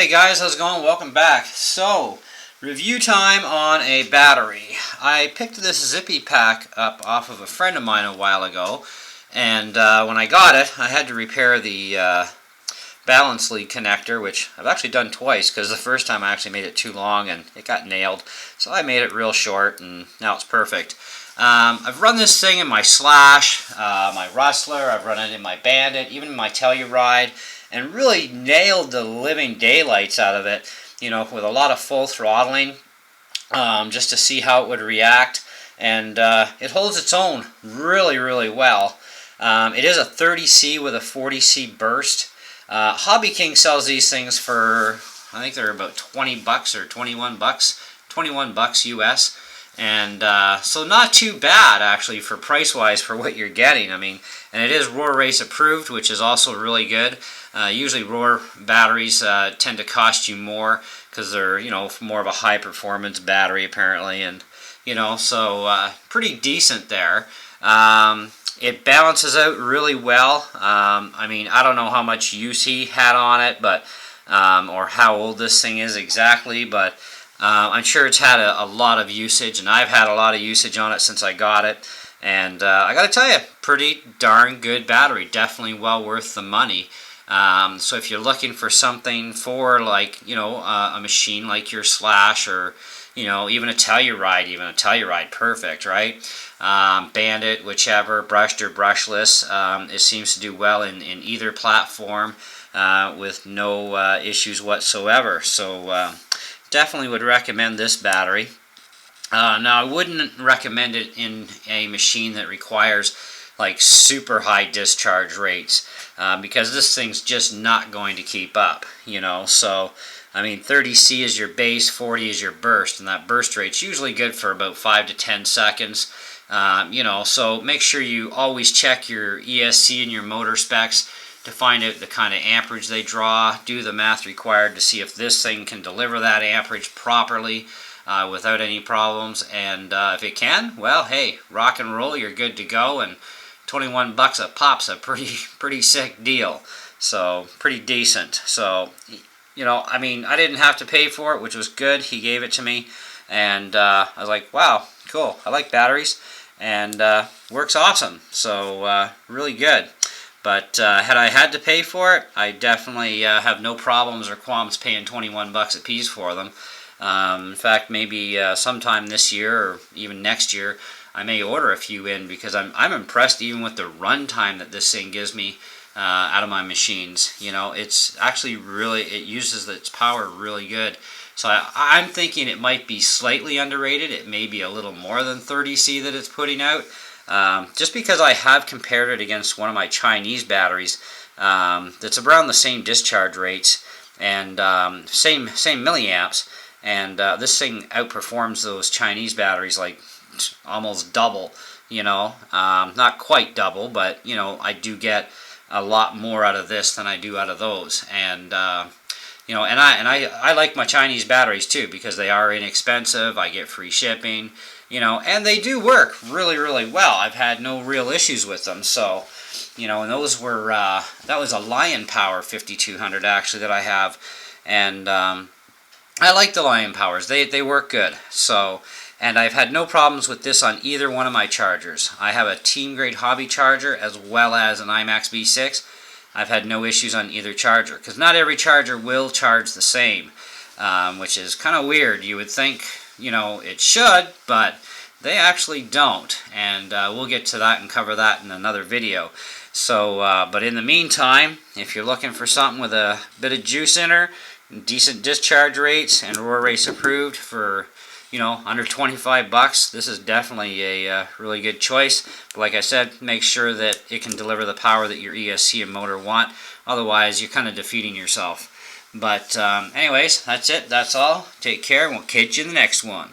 Hey guys, how's it going? Welcome back. So, review time on a battery. I picked this Zippy pack up off of a friend of mine a while ago, and when I got it, I had to repair the balance lead connector, which I've actually done twice because the first time I actually made it too long and it got nailed. So I made it real short and now it's perfect. I've run this thing in my Slash, my Rustler, I've run it in my Bandit, even in my Telluride, and really nailed the living daylights out of it, you know, with a lot of full throttling, just to see how it would react. And it holds its own really, really well. It is a 30C with a 40C burst. Hobby King sells these things for, I think they're about 20 bucks or 21 bucks, 21 bucks US. And so not too bad actually for price-wise for what you're getting. I mean, and it is Roar Race approved, which is also really good. Usually Roar batteries tend to cost you more because they're, you know, more of a high-performance battery apparently, and you know, so pretty decent there. It balances out really well. I mean, I don't know how much use he had on it, but or how old this thing is exactly, but I'm sure it's had a lot of usage, and I've had a lot of usage on it since I got it. And I got to tell you, pretty darn good battery. Definitely well worth the money. So if you're looking for something for, like, you know, a machine like your Slash, or, you know, even a Telluride, perfect, right? Bandit, whichever, brushed or brushless, it seems to do well in either platform with no issues whatsoever. So definitely would recommend this battery. Now I wouldn't recommend it in a machine that requires like super high discharge rates, because this thing's just not going to keep up, you know. So I mean, 30C is your base, 40 is your burst, and that burst rate's usually good for about 5 to 10 seconds. You know, so make sure you always check your ESC and your motor specs to find out the kind of amperage they draw, do the math required to see if this thing can deliver that amperage properly without any problems. And if it can, well, hey, rock and roll, you're good to go. And 21 bucks a pop's a pretty sick deal. So pretty decent. So, you know, I mean, I didn't have to pay for it, which was good. He gave it to me, and I was like, wow, cool. I like batteries, and works awesome. So really good. But had I had to pay for it, I definitely have no problems or qualms paying 21 bucks a piece for them. In fact, maybe sometime this year or even next year, I may order a few in, because I'm impressed even with the run time that this thing gives me out of my machines. You know, it's actually really, it uses its power really good. So I'm thinking it might be slightly underrated. It may be a little more than 30C that it's putting out. Just because I have compared it against one of my Chinese batteries that's around the same discharge rates and same milliamps, and this thing outperforms those Chinese batteries like almost double, you know. Not quite double, but, you know, I do get a lot more out of this than I do out of those. And you know, and I like my Chinese batteries too, because they are inexpensive. I get free shipping, you know, and they do work really, really well. I've had no real issues with them. So, you know, and those were that was a Lion Power 5200 actually that I have, and I like the Lion Powers. They work good. So, and I've had no problems with this on either one of my chargers. I have a Team Grade Hobby charger as well as an IMAX B6. I've had no issues on either charger, because not every charger will charge the same, which is kind of weird. You would think, you know, it should, but they actually don't, and we'll get to that and cover that in another video. So, but in the meantime, if you're looking for something with a bit of juice in her, decent discharge rates, and Roar Race approved for, you know, under 25 bucks, this is definitely a really good choice. But like I said, make sure that it can deliver the power that your ESC and motor want. Otherwise, you're kind of defeating yourself. But anyways, that's it. That's all. Take care, and we'll catch you in the next one.